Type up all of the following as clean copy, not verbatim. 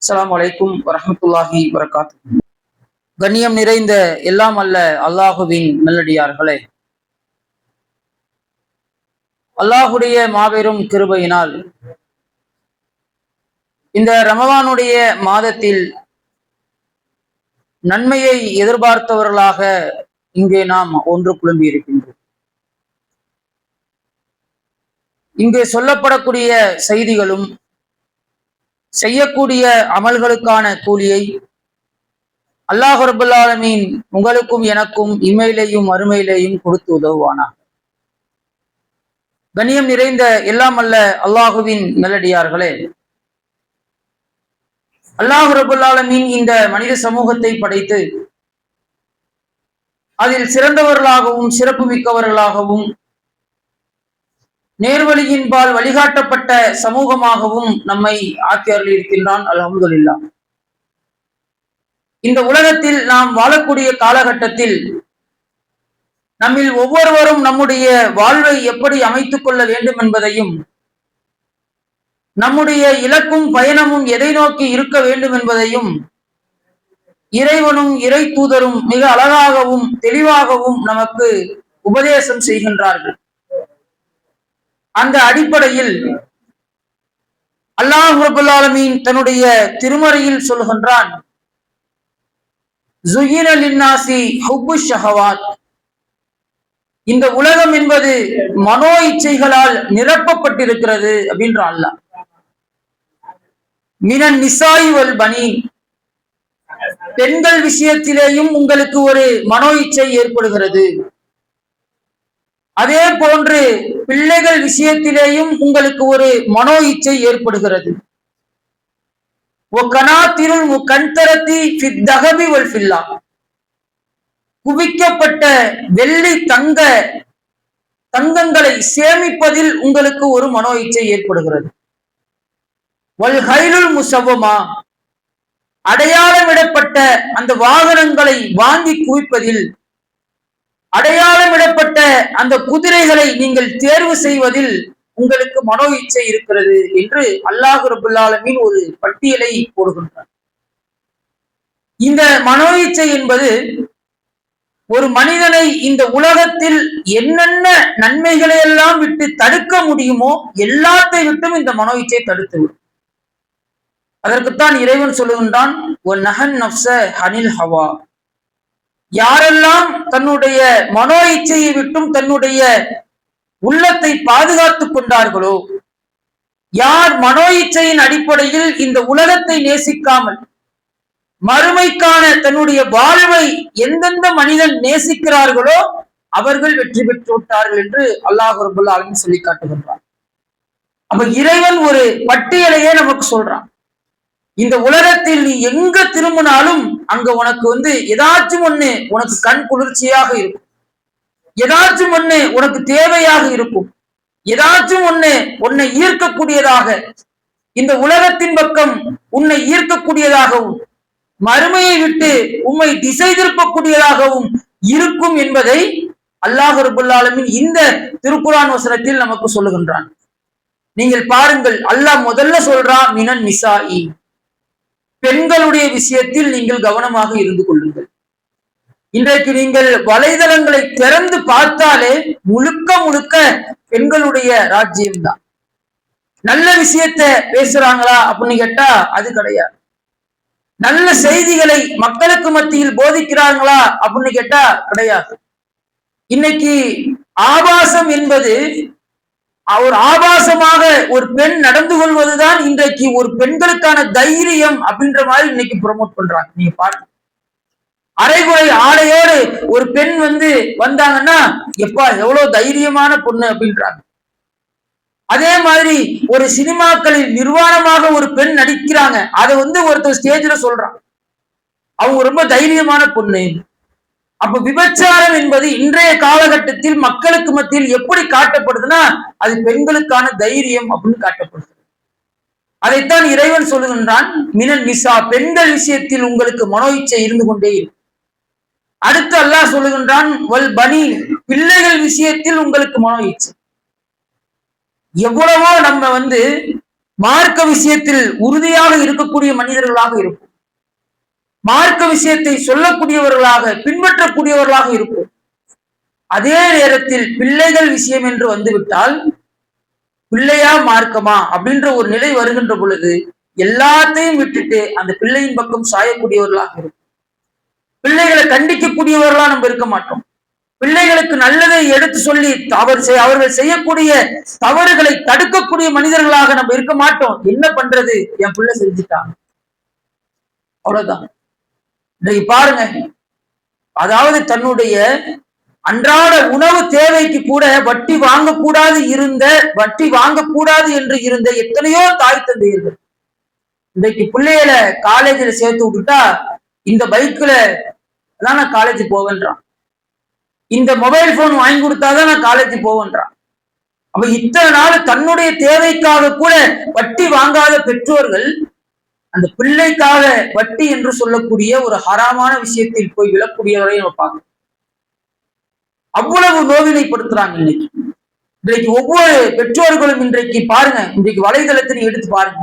அஸ்ஸலாமு அலைக்கும் வரஹ்மத்துல்லாஹி வபரகாத்துஹு. கண்ணியம் நிறைந்த எல்லாம் அல்ல அல்லாஹுவின் நல்லடியார்களே, அல்லாஹுடைய மாபெரும் கிருபையினால் இந்த ரமலானுடைய மாதத்தில் நன்மையை எதிர்பார்த்தவர்களாக இங்கே நாம் ஒன்று குழும்பி இருக்கின்றோம். இங்கே சொல்லப்படக்கூடிய செய்திகளும் செய்யக்கூடிய அமல்களுக்கான கூலியை அல்லாஹ் ரப்பல் ஆலமீன் உங்களுக்கும் எனக்கும் இம்மையிலேயும் மறுமையிலேயும் கொடுத்து உதவுவானாக. கண்ணியம் நிறைந்த எல்லாம் அல்ல அல்லாஹுவின் நல்லடியார்களே, அல்லாஹ் ரப்பல் ஆலமீன் இந்த மனித சமூகத்தை படைத்து அதில் சிறந்தவர்களாகவும் சிறப்பு மிக்கவர்களாகவும் நேர்வழியின்பால் வழிகாட்டப்பட்ட சமூகமாகவும் நம்மை ஆக்கி அருளியிருக்கின்றான். அல்ஹம்துலில்லாஹ். இந்த உலகத்தில் நாம் வாழக்கூடிய காலகட்டத்தில் நம்மில் ஒவ்வொருவரும் நம்முடைய வாழ்வை எப்படி அமைத்துக் கொள்ள வேண்டும் என்பதையும், நம்முடைய இலக்கும் பயணமும் எதை நோக்கி இருக்க வேண்டும் என்பதையும் இறைவனும் இறை தூதரும் மிக அழகாகவும் தெளிவாகவும் நமக்கு உபதேசம் செய்கின்றார்கள். அந்த அடிப்படையில் அல்லாஹ் ரப்பல் ஆலமீன் தன்னுடைய திருமறையில் சொல்கின்றான், ஸுய்யின லின்னாஸி ஹுப்பு ஷஹவாத். இந்த உலகம் என்பது மனோ இச்சைகளால் நிரப்பப்பட்டிருக்கிறது அப்படின்ற அல்லாஹ். மினன் நிசாய் வல் பனீன், பெண்கள் விஷயத்திலேயும் உங்களுக்கு ஒரு மனோ இச்சை ஏற்படுகிறது. அதே போன்று பிள்ளைகள் விஷயத்திலேயும் உங்களுக்கு ஒரு மனோ இச்சை ஏற்படுகிறது. குவிக்கப்பட்ட வெள்ளி தங்கங்களை சேமிப்பதில் உங்களுக்கு ஒரு மனோ இச்சை ஏற்படுகிறது. வல்ஹைலுல் முஸவ்வமா, அடையாளமிடப்பட்ட அந்த வாகனங்களை வாங்கி குவிப்பதில், அடையாளமிடப்பட்ட அந்த குதிரைகளை நீங்கள் தேர்வு செய்வதில் உங்களுக்கு மனோ இச்சை இருக்கிறது என்று அல்லாஹ் ரப்பல் ஆலமீன் ஒரு பட்டியலை போடுகின்றார். இந்த மனோ இச்சை என்பது ஒரு மனிதனை இந்த உலகத்தில் என்னென்ன நன்மைகளை எல்லாம் விட்டு தடுக்க முடியுமோ எல்லாத்தை விட்டும் இந்த மனோ இச்சை தடுத்து விடும். அதற்குத்தான் இறைவன் சொல்லுகின்றான், அனில் ஹவா. யாரெல்லாம் தன்னுடைய மனோ இச்சையை விட்டும் தன்னுடைய உள்ளத்தை பாதுகாத்துக் கொண்டார்களோ, யார் மனோ இச்சையின் அடிப்படையில் இந்த உலகத்தை நேசிக்காமல் மறுமைக்கான தன்னுடைய வாழ்வை எந்தெந்த மனிதன் நேசிக்கிறார்களோ அவர்கள் வெற்றி பெற்று விட்டார்கள் என்று அல்லாஹ் ரப்பல் ஆலமீன் சொல்லி காட்டுகின்றார். அப்ப இறைவன் ஒரு பட்டியலையே நமக்கு சொல்றான். இந்த உலகத்தில் நீ எங்க திரும்பினாலும் அங்க உனக்கு ஏதாச்சும் ஒண்ணு உனக்கு கண் குளிர்ச்சியாக இருக்கும், ஏதாச்சும் ஒண்ணு உனக்கு தேவையாக இருக்கும், ஏதாச்சும் ஒண்ணு உன்னை ஈர்க்கக்கூடியதாக, இந்த உலகத்தின் பக்கம் உன்னை ஈர்க்கக்கூடியதாகவும் மறுமையை விட்டு உம்மை திசை திருப்பக்கூடியதாகவும் இருக்கும் என்பதை அல்லாஹ் ரப்பல் ஆலமீன் இந்த திருக்குர்ஆன் வசனத்தில் நமக்கு சொல்லுகின்றான். நீங்கள் பாருங்கள், அல்லாஹ் முதல்ல சொல்றான் மினன் நிசாஇ, பெண்களுடைய விஷயத்தில் நீங்கள் கவனமாக இருந்து கொள்ளுங்கள். இன்றைக்கு நீங்கள் வலைதளங்களை திறந்து பார்த்தாலே முழுக்க முழுக்க பெண்களுடைய ராஜ்யம்தான். நல்ல விஷயத்தை பேசுறாங்களா அப்படின்னு கேட்டா அது கிடையாது. நல்ல செய்திகளை மக்களுக்கு மத்தியில் போதிக்கிறாங்களா அப்படின்னு கேட்டா கிடையாது. இன்னைக்கு ஆபாசம் என்பது ஒரு ஆபாசமாக ஒரு பெண் நடந்து கொள்வதுதான் இன்றைக்கு ஒரு பெண்களுக்கான தைரியம் அப்படின்ற மாதிரி இன்னைக்கு ப்ரமோட் பண்றாங்க. நீங்க பாருங்க, அரைகுறை ஆடையோடு ஒரு பெண் வந்தாங்கன்னா எப்பா எவ்வளவு தைரியமான பொண்ணு அப்படின்றாங்க. அதே மாதிரி ஒரு சினிமாக்களில் நிர்வாணமாக ஒரு பெண் நடிக்கிறாங்க, அதை ஒருத்தர் ஸ்டேஜ்ல சொல்றான், அவங்க ரொம்ப தைரியமான பொண்ணு. அப்ப விபச்சாரம் என்பது இன்றைய காலகட்டத்தில் மக்களுக்கு மத்தியில் எப்படி காட்டப்படுதுன்னா அது பெண்களுக்கான தைரியம் அப்படின்னு காட்டப்படுது. அதைத்தான் இறைவன் சொல்லுகின்றான், மினன் நிசா, பெண்கள் விஷயத்தில் உங்களுக்கு மனோ இச்சை இருந்து கொண்டே இருக்கும். அடுத்து அல்லாஹ் சொல்லுகின்றான், வல் பனீன், பிள்ளைகள் விஷயத்தில் உங்களுக்கு மனோ இச்சை. எவ்வளவோ நம்ம மார்க்க விஷயத்தில் உறுதியாக இருக்கக்கூடிய மனிதர்களாக இருப்போம். மார்க்க விஷயத்தை சொல்லக்கூடியவர்களாக பின்பற்றக்கூடியவர்களாக இருப்போம். அதே நேரத்தில் பிள்ளைகள் விஷயம் என்று வந்துவிட்டால் பிள்ளையா மார்க்கமா அப்படின்ற ஒரு நிலை வருகின்ற பொழுது எல்லாத்தையும் விட்டுட்டு அந்த பிள்ளையின் பக்கம் சாயக்கூடியவர்களாக இருக்கும். பிள்ளைகளை கண்டிக்கக்கூடியவர்களா நம்ம இருக்க மாட்டோம். பிள்ளைகளுக்கு நல்லதை எடுத்து சொல்லி அவர்கள் செய்யக்கூடிய தவறுகளை தடுக்கக்கூடிய மனிதர்களாக நம்ம இருக்க மாட்டோம். என்ன பண்றது, என் பிள்ளை செஞ்சுட்டான் அவ்வளவுதான். இன்னைக்கு பாருங்க, அதாவது தன்னுடைய அன்றாட உணவு தேவைக்கு கூட வட்டி வாங்கக்கூடாது என்று இருந்த எத்தனையோ தாய் தந்தையர்கள் இன்றைக்கு பிள்ளைகளை காலேஜில் சேர்த்து விட்டுட்டா இந்த பைக்ல தான் நான் காலேஜ் போவேன்றான், இந்த மொபைல் போன் வாங்கி கொடுத்தாதான் நான் காலேஜ் போவேன்றான். அப்ப இத்தனை நாள் தன்னுடைய தேவைக்காக கூட வட்டி வாங்காத பெற்றோர்கள் அந்த பிள்ளைக்காக வட்டி என்று சொல்லக்கூடிய ஒரு ஹராமான விஷயத்தில் போய் விழக்கூடியவரை நம்ம பார்க்கணும். அவ்வளவு நோவினைப்படுத்துறாங்க. இன்றைக்கு ஒவ்வொரு பெற்றோர்களும் இன்றைக்கு பாருங்க, இன்றைக்கு வலைதளத்தினை எடுத்து பாருங்க,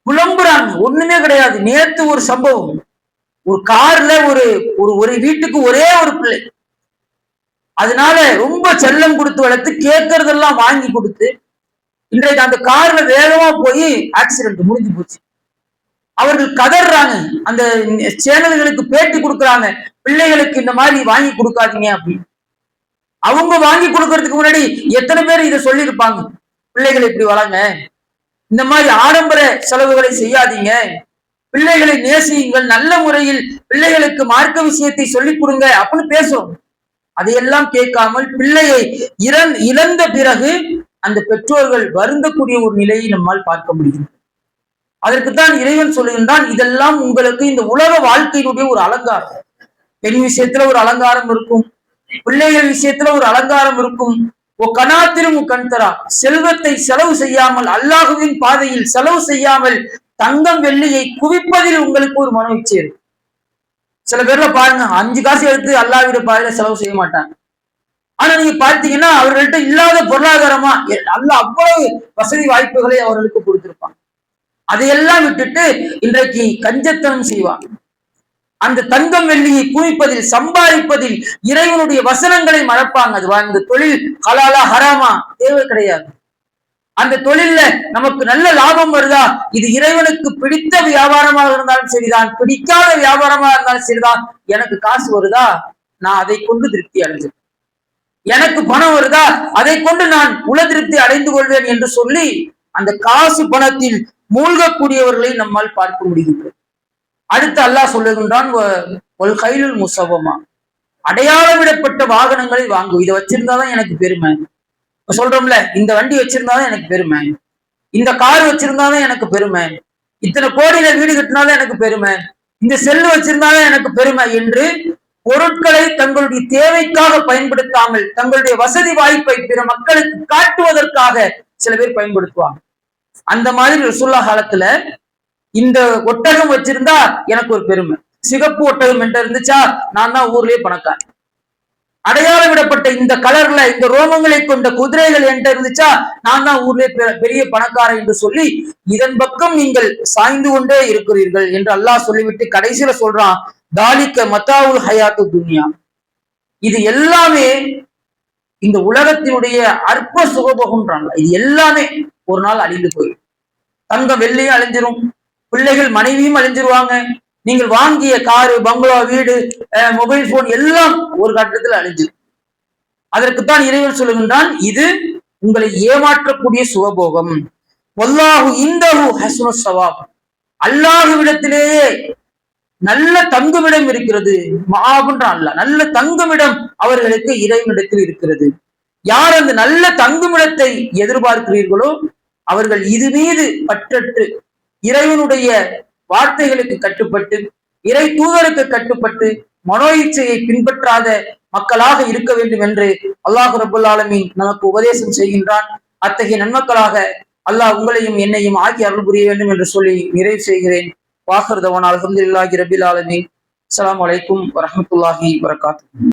புலம்புறாங்க. ஒண்ணுமே கிடையாது. நேத்து ஒரு சம்பவம், ஒரு கார்ல ஒரு வீட்டுக்கு ஒரே ஒரு பிள்ளை, அதனால ரொம்ப செல்லம் கொடுத்து வளர்த்து கேட்கறதெல்லாம் வாங்கி கொடுத்து இன்றைக்கு அந்த கார்ல வேகமா போய் ஆக்சிடென்ட் முடிஞ்சு போச்சு. அவர்கள் கதறாங்க, அந்த சேனல்களுக்கு பேட்டி கொடுக்குறாங்க, பிள்ளைகளுக்கு இந்த மாதிரி வாங்கி கொடுக்காதீங்க அப்படின்னு. அவங்க வாங்கி கொடுக்கறதுக்கு முன்னாடி எத்தனை பேர் இதை சொல்லியிருப்பாங்க, பிள்ளைகளை இப்படி வளங்க, இந்த மாதிரி ஆடம்பர செலவுகளை செய்யாதீங்க, பிள்ளைகளை நேசியுங்கள், நல்ல முறையில் பிள்ளைகளுக்கு மார்க்க விஷயத்தை சொல்லிக் கொடுங்க அப்படின்னு பேசுறோம். அதையெல்லாம் கேட்காமல் பிள்ளையை இழந்த பிறகு அந்த பெற்றோர்கள் வருந்தக்கூடிய ஒரு நிலையை நம்மால் பார்க்க முடியும். அதற்குத்தான் இறைவன் சொல்லுகின்றான், இதெல்லாம் உங்களுக்கு இந்த உலக வாழ்க்கையினுடைய ஒரு அலங்காரம். பெண் விஷயத்துல ஒரு அலங்காரம் இருக்கும், பிள்ளைகள் விஷயத்துல ஒரு அலங்காரம் இருக்கும். கனாத்திரும் கண்தரா, செல்வத்தை செலவு செய்யாமல், அல்லாஹுவின் பாதையில் செலவு செய்யாமல் தங்கம் வெள்ளியை குவிப்பதில் உங்களுக்கு ஒரு மன இச்சை இருக்கு. சில பேர்ல பாருங்க, 5 காசு எடுத்து அல்லாஹ்வுடைய பாதையில செலவு செய்ய மாட்டாங்க. ஆனா நீங்க பார்த்தீங்கன்னா அவர்கள்ட்ட இல்லாத பொருளாதாரமா அல்லாஹ் அவ்வளவு வசதி வாய்ப்புகளை அவர்களுக்கு கொடுத்திருப்பாங்க. அதையெல்லாம் விட்டுட்டு இன்றைக்கு கஞ்சத்தனம் செய்வாங்க. அந்த தங்கம் வெள்ளியை குவிப்பதில், சம்பாதிப்பதில் இறைவனுடைய வசனங்களை மறப்பாங்க. அது அந்த தொழில் ஹலாலா ஹராமா தேவை கிடையாது. அந்த தொழில்ல நமக்கு நல்ல லாபம் வருதா, இது இறைவனுக்கு பிடித்த வியாபாரமாக இருந்தாலும் சரிதான், பிடிக்காத வியாபாரமாக இருந்தாலும் சரிதான், எனக்கு காசு வருதா நான் அதை கொண்டு திருப்தி அடைஞ்சேன், எனக்கு பணம் வருதா அதை கொண்டு நான் உல திருப்தி அடைந்து கொள்வேன் என்று சொல்லி அந்த காசு பணத்தில் மூழ்கக்கூடியவர்களை நம்மால் பார்க்க முடிகின்றது. அடுத்து அல்லாஹ் சொல்லுகின்றான், கைலுல் முசவமா, அடையாளமிடப்பட்ட வாகனங்களை வாங்கும். இதை வச்சிருந்தாதான் எனக்கு பெருமை. சொல்றோம்ல, இந்த வண்டி வச்சிருந்தாதான் எனக்கு பெருமை, இந்த கார் வச்சிருந்தாதான் எனக்கு பெருமை, இத்தனை கோடியில வீடு கட்டினாதான் எனக்கு பெருமை, இந்த செல்லு வச்சிருந்தாதான் எனக்கு பெருமை என்று பொருட்களை தங்களுடைய தேவைக்காக பயன்படுத்தாமல் தங்களுடைய வசதி வாய்ப்பை பிற மக்களுக்கு காட்டுவதற்காக சில பேர் பயன்படுத்துவாங்க. அந்த மாதிரி ரசூலுல்லாஹ் காலத்துல இந்த ஒட்டகம் வச்சிருந்தா எனக்கு ஒரு பெருமை, சிகப்பு ஒட்டகம் என்ற இருந்துச்சா நான் தான் ஊர்லயே பணக்காரன், அடையாளம் விடப்பட்ட இந்த கலர்ல இந்த ரோமங்களை கொண்ட குதிரைகள் என்ற இருந்துச்சா நான் தான் ஊர்லயே பெரிய பணக்காரன் என்று சொல்லி இதன் பக்கம் நீங்கள் சாய்ந்து கொண்டே இருக்கிறீர்கள் என்று அல்லாஹ் சொல்லிவிட்டு கடைசியில சொல்றான், தாலிக்க மத்தாவுல் ஹயாத்து துன்யா, இது எல்லாமே இந்த உலகத்தினுடைய அற்ப சுகபோகம்ன்றாங்க. இது எல்லாமே ஒரு நாள் அழிந்து போயிடும். தங்கம் வெள்ளியும் அழிஞ்சிரும், பிள்ளைகள் மனைவியும் அழிஞ்சிருவாங்க, நீங்கள் வாங்கிய காரு பங்களா வீடு மொபைல் போன் எல்லாம் ஒரு கட்டத்தில் அழிஞ்சிடும். அதற்குத்தான் இறைவன் சொல்லுகின்றான், இது உங்களை ஏமாற்றக்கூடிய சுகபோகம். வல்லாஹு இந்தஹு ஹஸ்னுஸ் ஸவாப், அல்லாஹ்விடத்திலேயே நல்ல தங்குமிடம் இருக்கிறது. மாபுன்றான் அல்லாஹ், நல்ல தங்குமிடம் அவர்களுக்கு இறைவனிடத்தில் இருக்கிறது. யார் அந்த நல்ல தங்குமிடத்தை எதிர்பார்க்கிறீர்களோ அவர்கள் இது மீது பற்றற்று இறைவனுடைய வார்த்தைகளுக்கு கட்டுப்பட்டு இறை தூதருக்கு கட்டுப்பட்டு மனோ இச்சையை பின்பற்றாத மக்களாக இருக்க வேண்டும் என்று அல்லாஹ் ரப்பல் ஆலமீன் நமக்கு உபதேசம் செய்கின்றான். அத்தகைய நன்மக்களாக அல்லாஹ் உங்களையும் என்னையும் ஆக்கி அருள் புரிய வேண்டும் என்று சொல்லி நிறைவு செய்கிறேன். வாஹிர் தவானா அல்ஹம்துலில்லாஹி ரப்பில் ஆலமீன். அஸ்ஸலாமு அலைக்கும் வரஹ்மத்துல்லாஹி வபரகாத்துஹு.